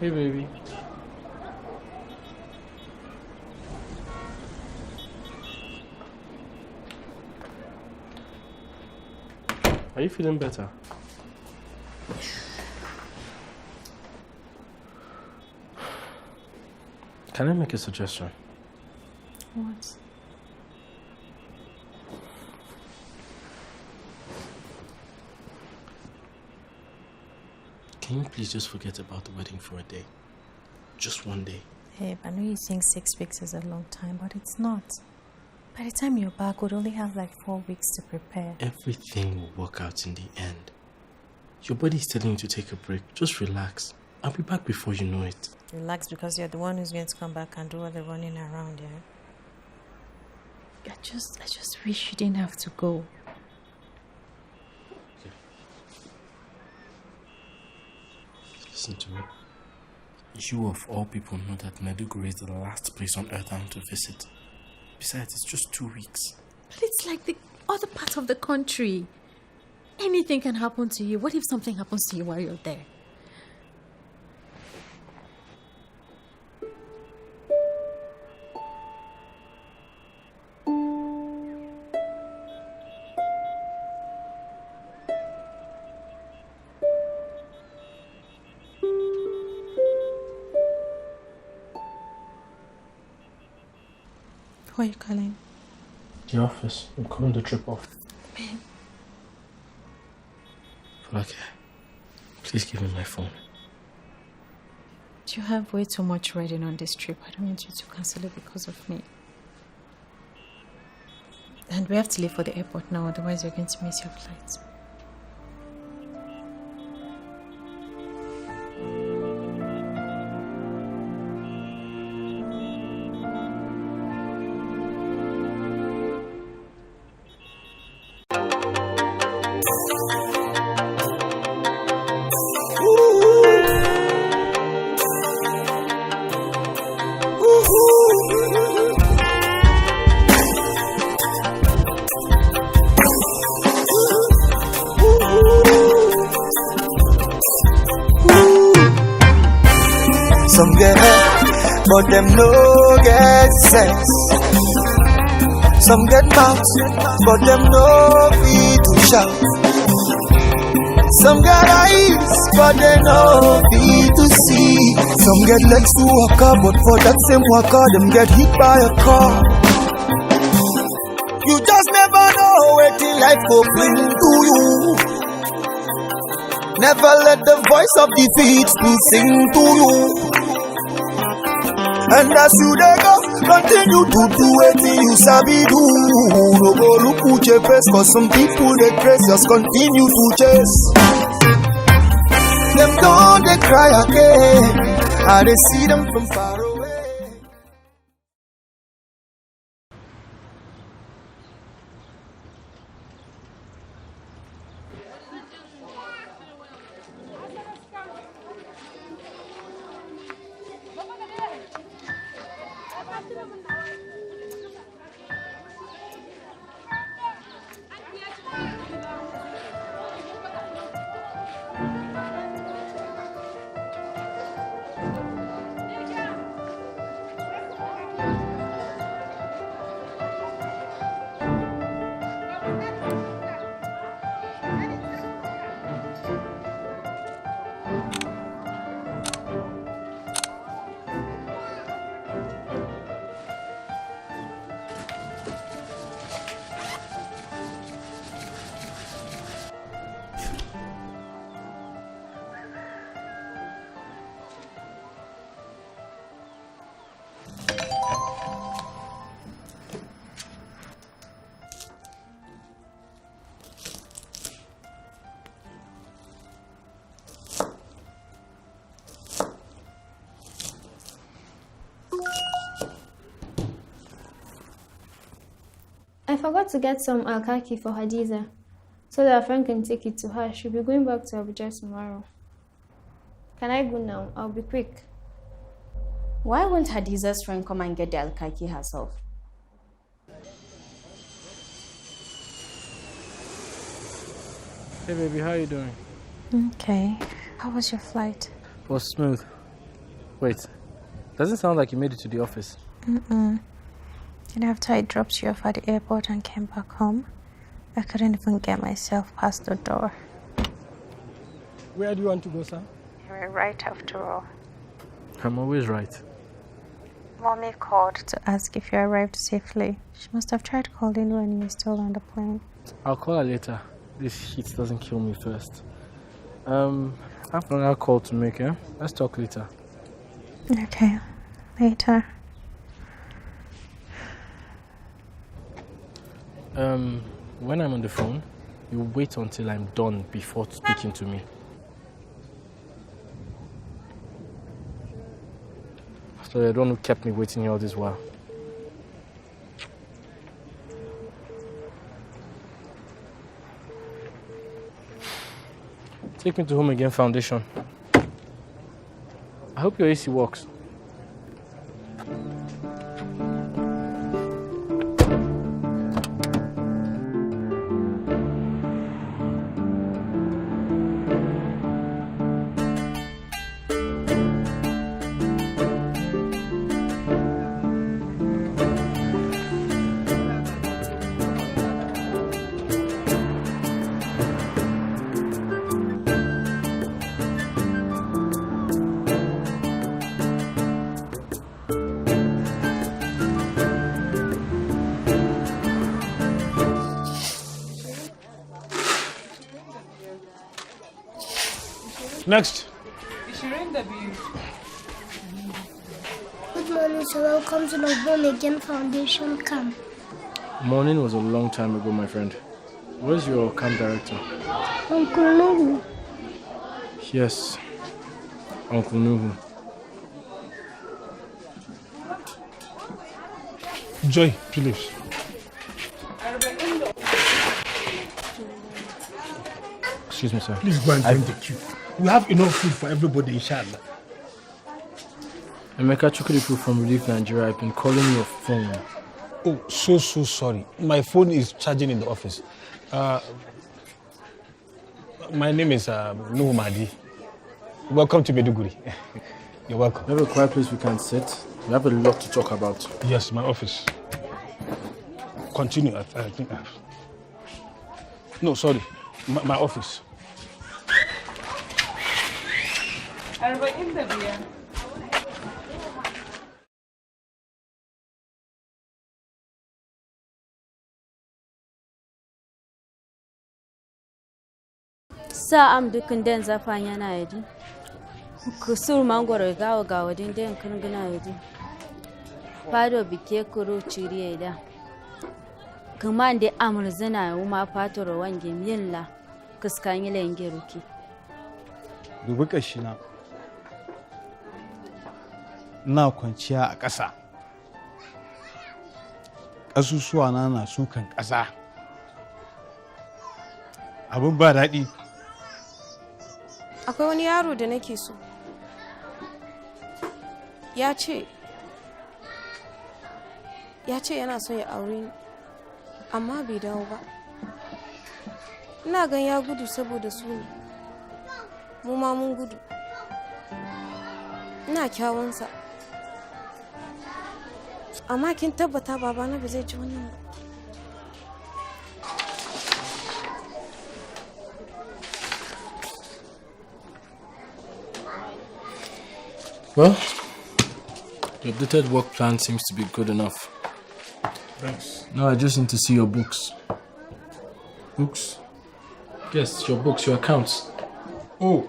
Hey, baby. Are you feeling better? Can I make a suggestion? What? Can you please just forget about the wedding for a day? Just one day. Hey, I know you think 6 weeks is a long time, but it's not. By the time you're back, we'd only have like 4 weeks to prepare. Everything will work out in the end. Your body is telling you to take a break. Just relax. I'll be back before you know it. Relax because you're the one who's going to come back and do all the running around, yeah? I just wish you didn't have to go. Okay. Listen to me. You of all people know that Maiduguri is the last place on earth I want to visit. Besides, it's just 2 weeks. But it's like the other part of the country. Anything can happen to you. What if something happens to you while you're there? Who are you calling? The office. I'm calling the trip off. Babe. Okay. Please give me my phone. You have way too much riding on this trip. I don't want you to cancel it because of me. And we have to leave for the airport now, otherwise you're going to miss your flight. Some get up, but them no get sense. Some get mouth, but them no feet to shout. Some get eyes, but they no feet to see. Some get legs to walk up, but for that same walker, them get hit by a car. You just never know where the life will bring to you. Never let the voice of defeat sing to you. And as you dey go, continue to do wetin you sabi do. No go look who your face, cause some people they craze, just continue to chase. Them don't they cry again, I dey see them from far away. I forgot to get some alkaki for Hadiza, so that a friend can take it to her. She'll be going back to Abuja tomorrow. Can I go now? I'll be quick. Why won't Hadiza's friend come and get the alkaki herself? Hey baby, how you doing? Okay. How was your flight? It was smooth. Wait, doesn't sound like you made it to the office. And after I dropped you off at the airport and came back home, I couldn't even get myself past the door. Where do you want to go, sir? You were right after all. I'm always right. Mommy called to ask if you arrived safely. She must have tried calling when you were still on the plane. I'll call her later. This heat doesn't kill me first. I have another call to make, eh? Let's talk later. Okay, later. When I'm on the phone, you wait until I'm done before speaking to me. So you're the one who kept me waiting here all this while. Take me to Home Again Foundation. I hope your AC works. Next. Good morning, sir. Welcome to the Home Again Foundation camp. Morning was a long time ago, my friend. Where's your camp director? Uncle Nuhu. Yes, Uncle Nuhu. Joy, please. Excuse me, sir. Please go and join the queue. We have enough food for everybody, inshallah. Emeka Chukuripu from Relief Nigeria. I've been calling your phone. Oh, so sorry. My phone is charging in the office. My name is Nuhu Mahdi. Welcome to Meduguri. You're welcome. We have a quiet place we can sit. We have a lot to talk about. Yes, my office. Continue. I think. No, sorry. My office. Sa am dukkan den zafan yana yadi. Kusur mangoro gawa din den kan gina yadi. Fado bike kuro chiriye da. Kamande amurzina uma fatoro wange milla kuskanyile ngeruki. Dubi kashina. Na kwanciya a ƙasa. Ƙasusuwana na sukan ƙasa. Abin ba daɗi. Akwai wani yaro da nake so. Ya ce yana so ya aure ni, amma bai dawo ba. Ina gan ya gudu saboda su ne. Mu ma mun gudu. Ina kyawunsa. Amma kin tabbata babana ba zai ji wannan ba. Well, your updated work plan seems to be good enough. Thanks. Now I just need to see your books. Books? Yes, your books, your accounts. Oh,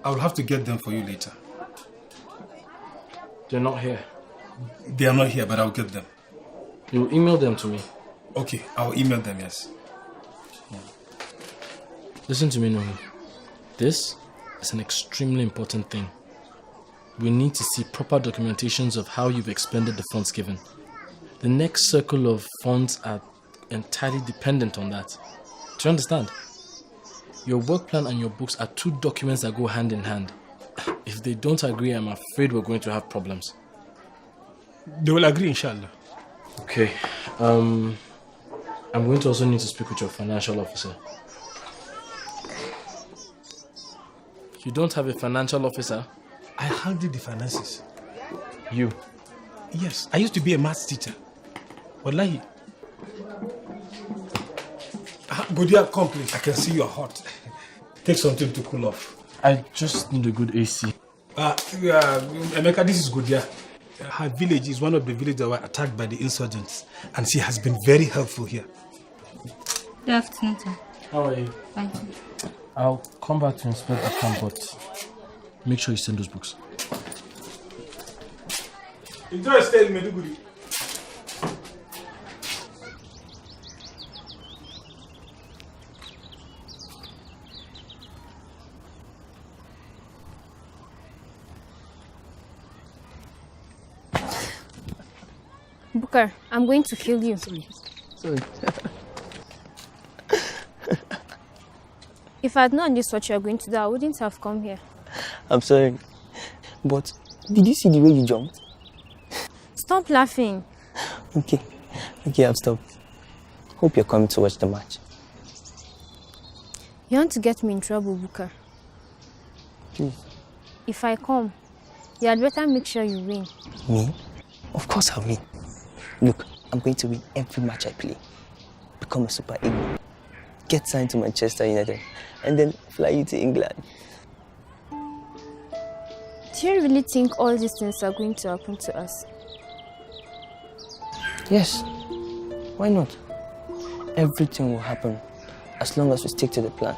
I'll have to get them for you later. They're not here. They are not here, but I'll get them. You'll email them to me. Okay, I'll email them, yes. Listen to me, Nomi. This is an extremely important thing. We need to see proper documentations of how you've expended the funds given. The next circle of funds are entirely dependent on that. Do you understand? Your work plan and your books are two documents that go hand in hand. If they don't agree, I'm afraid we're going to have problems. They will agree, inshallah. Okay. I'm going to also need to speak with your financial officer. You don't have a financial officer? I handle the finances. You? Yes, I used to be a maths teacher. Wallahi. Godia, come please. I can see you're hot. Take something to cool off. I just need a good AC. Emeka, this is Godia. Her village is one of the villages that were attacked by the insurgents, and she has been very helpful here. Good afternoon, sir. How are you? Thank you. I'll come back to inspect the camp, but make sure you send those books. Enjoy staying in Meduguri. Booker, I'm going to kill you. Sorry. If I'd known this what you're going to do, I wouldn't have come here. I'm sorry. But did you see the way you jumped? Stop laughing. Okay, I've stopped. Hope you're coming to watch the match. You want to get me in trouble, Booker? Please. If I come, you had better make sure you win. Me? Of course I'll win. Look, I'm going to win every match I play. Become a super eagle. Get signed to Manchester United. And then fly you to England. Do you really think all these things are going to happen to us? Yes. Why not? Everything will happen as long as we stick to the plan.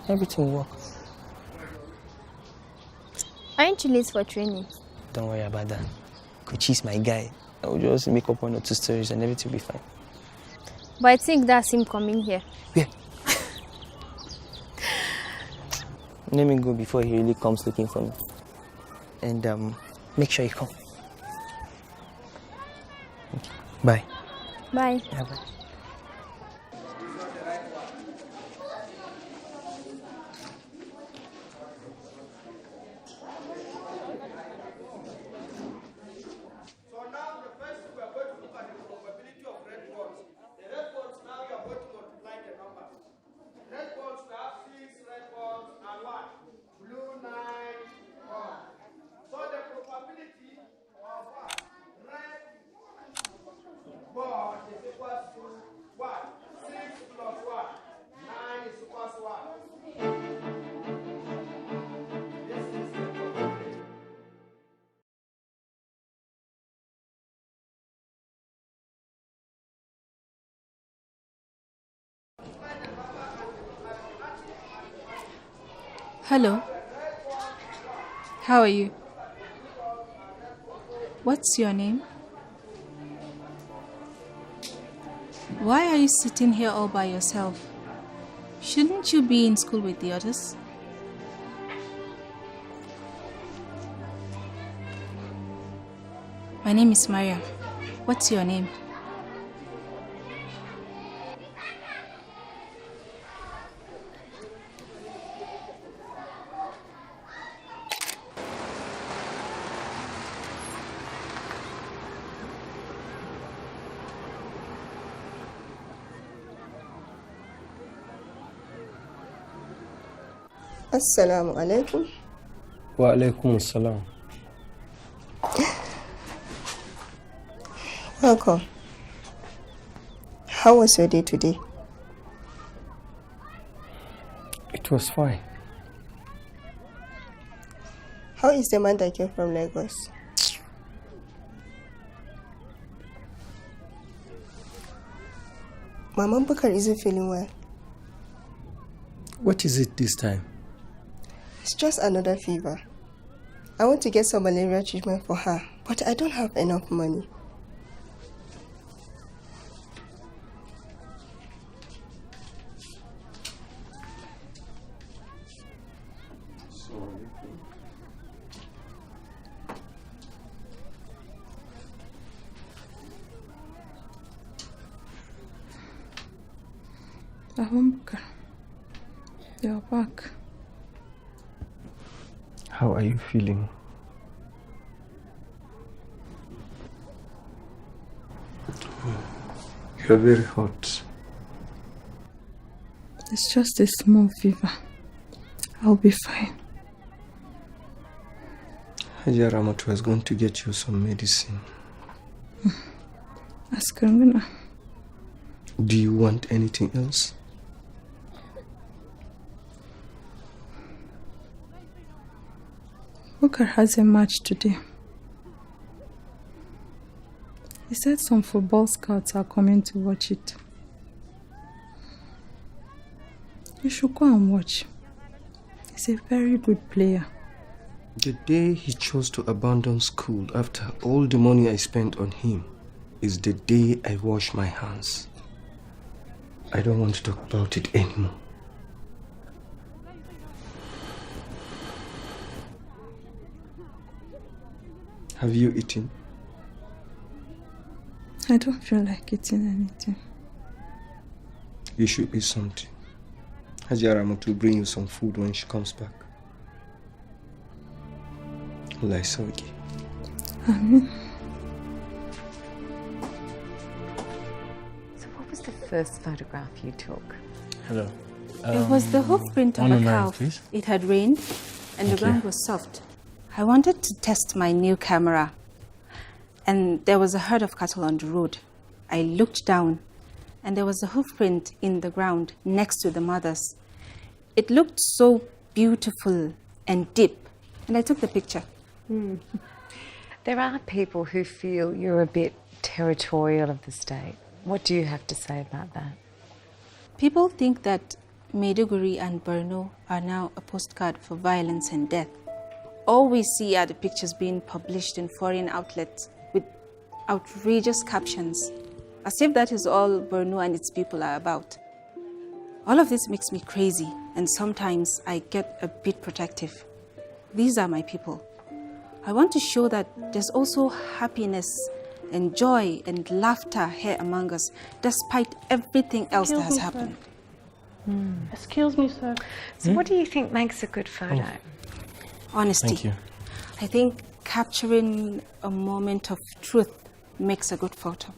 Everything will work. Aren't you late for training? Don't worry about that. Coach is my guy. I will just make up 1 or 2 stories and everything will be fine. But I think that's him coming here. Where? Let me go before he really comes looking for me. And make sure you come. Okay. Bye. Bye. Yeah, bye. Hello. How are you? What's your name? Why are you sitting here all by yourself? Shouldn't you be in school with the others? My name is Maria. What's your name? Assalamu alaikum. Wa alaikum assalam. Welcome. How was your day today? It was fine. How is the man that came from Lagos? Mama Bukar isn't feeling well. What is it this time? It's just another fever. I want to get some malaria treatment for her, but I don't have enough money. Ahumka, you're back. How are you feeling? You're very hot. It's just a small fever. I'll be fine. Hajiya Ramatu is going to get you some medicine. Do you want anything else? Booker has a match today. He said some football scouts are coming to watch it. You should go and watch. He's a very good player. The day he chose to abandon school after all the money I spent on him is the day I wash my hands. I don't want to talk about it anymore. Have you eaten? I don't feel like eating anything. You should eat something. Hajiya Ramatu will bring you some food when she comes back. Laisogi. Amen. So what was the first photograph you took? Hello. It was the hoof print of a cow. Please. It had rained and the ground was soft. I wanted to test my new camera. And there was a herd of cattle on the road. I looked down and there was a hoof print in the ground next to the mothers. It looked so beautiful and deep. And I took the picture. There are people who feel you're a bit territorial of the state. What do you have to say about that? People think that Maiduguri and Borno are now a postcard for violence and death. All we see are the pictures being published in foreign outlets with outrageous captions, as if that is all Borno and its people are about. All of this makes me crazy, and sometimes I get a bit protective. These are my people. I want to show that there's also happiness and joy and laughter here among us, despite everything else that has happened. Excuse me, sir. So what do you think makes a good photo? Honesty. Thank you. I think capturing a moment of truth makes a good photo.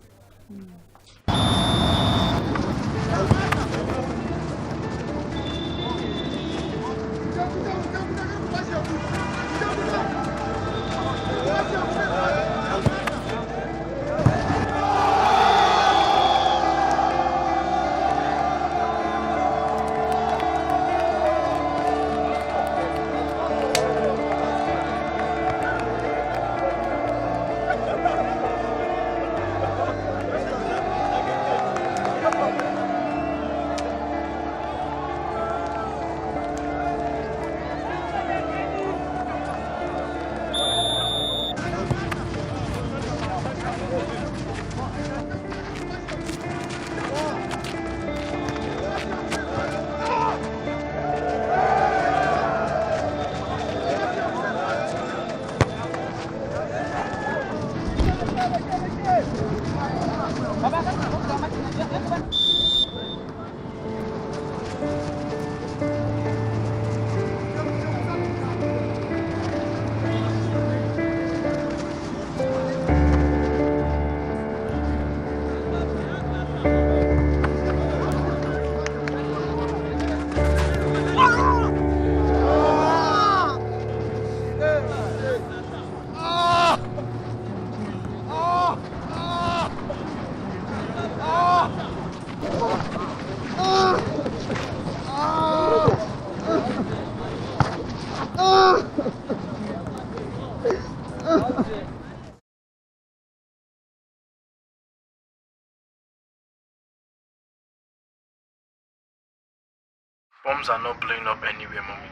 Bombs are not blowing up anywhere, Mommy.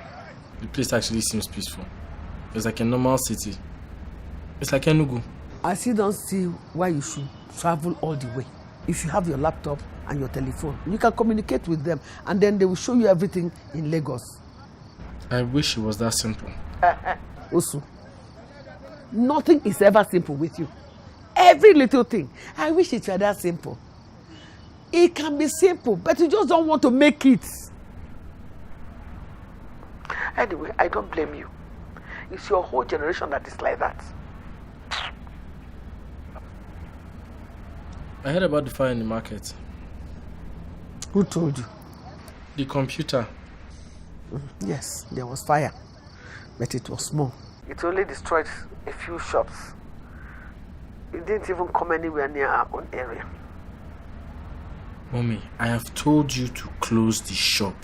The place actually seems peaceful. It's like a normal city. It's like Enugu. I still don't see why you should travel all the way. If you have your laptop and your telephone, you can communicate with them and then they will show you everything in Lagos. I wish it was that simple. Osu, nothing is ever simple with you. Every little thing. I wish it were that simple. It can be simple, but you just don't want to make it. Anyway, I don't blame you. It's your whole generation that is like that. I heard about the fire in the market. Who told you? The computer. Yes, there was fire, but it was small. It only destroyed a few shops. It didn't even come anywhere near our own area. Mommy, I have told you to close the shop.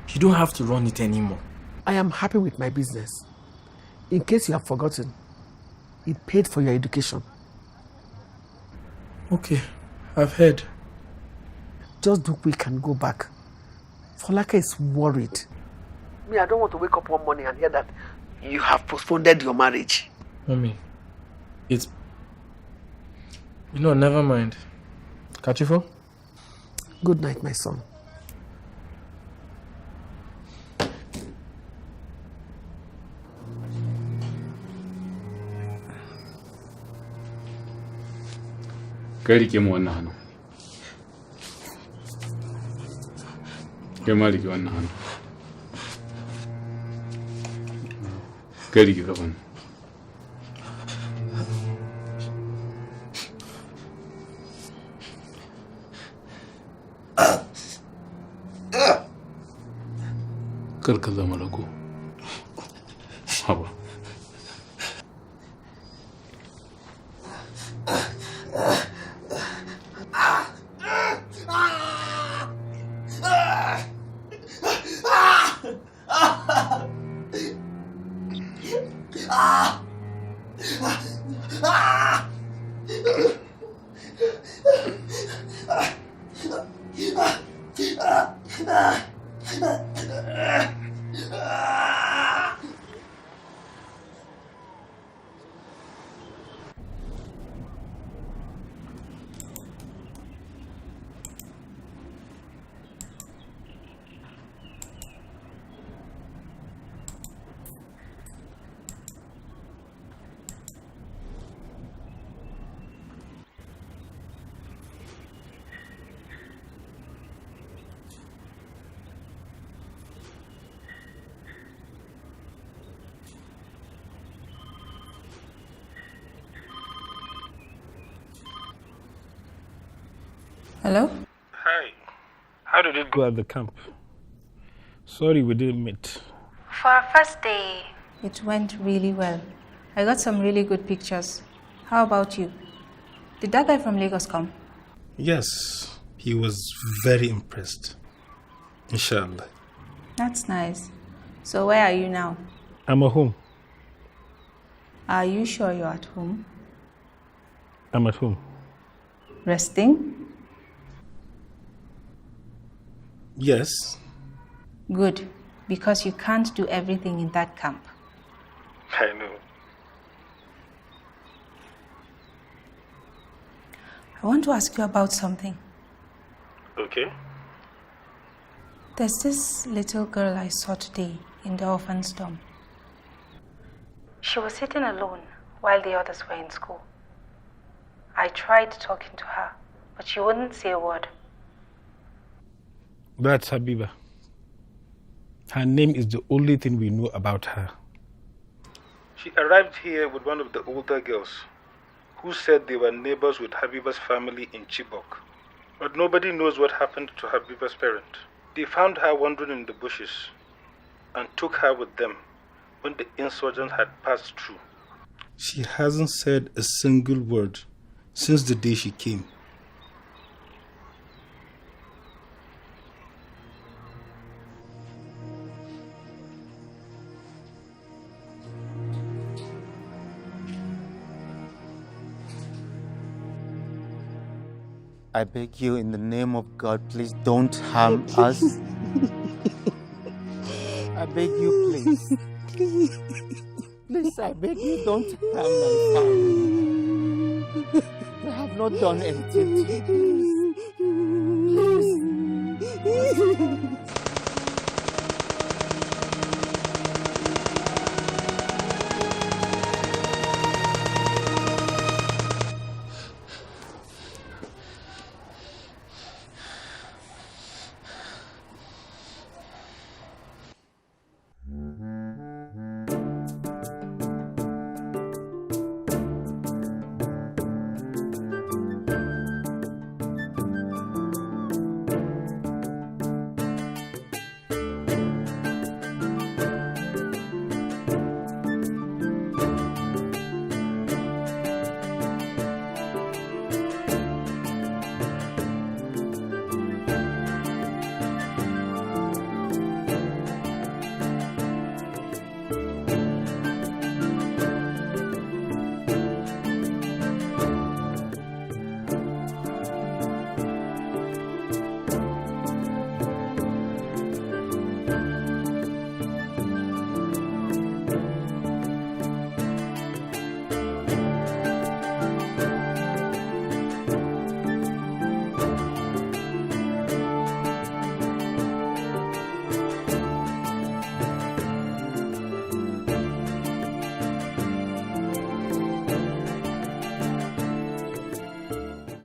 You don't have to run it anymore. I am happy with my business. In case you have forgotten, it paid for your education. Okay, I've heard. Just do quick and go back. Folake is worried. Me, I don't want to wake up one morning and hear that you have postponed your marriage. Mommy, it's... never mind. Catch you for? Good night, my son. Kai rike mu wannan hannu. Kai ma rike wannan hannu. Kai rike gaban. Kar ka zama rago. Haba. Hello? Hi. How did it go at the camp? Sorry we didn't meet. For our first day, it went really well. I got some really good pictures. How about you? Did that guy from Lagos come? Yes, he was very impressed. Inshallah. That's nice. So where are you now? I'm at home. Are you sure you're at home? I'm at home. Resting? Yes. Good, because you can't do everything in that camp. I know. I want to ask you about something. Okay. There's this little girl I saw today in the orphan's dorm. She was sitting alone while the others were in school. I tried talking to her, but she wouldn't say a word. That's Habiba. Her name is the only thing we know about her. She arrived here with one of the older girls who said they were neighbors with Habiba's family in Chibok. But nobody knows what happened to Habiba's parent. They found her wandering in the bushes and took her with them when the insurgents had passed through. She hasn't said a single word since the day she came. I beg you, in the name of God, please don't harm us. I beg you, please. Please, I beg you, don't harm my family. I have not done anything to you. Please.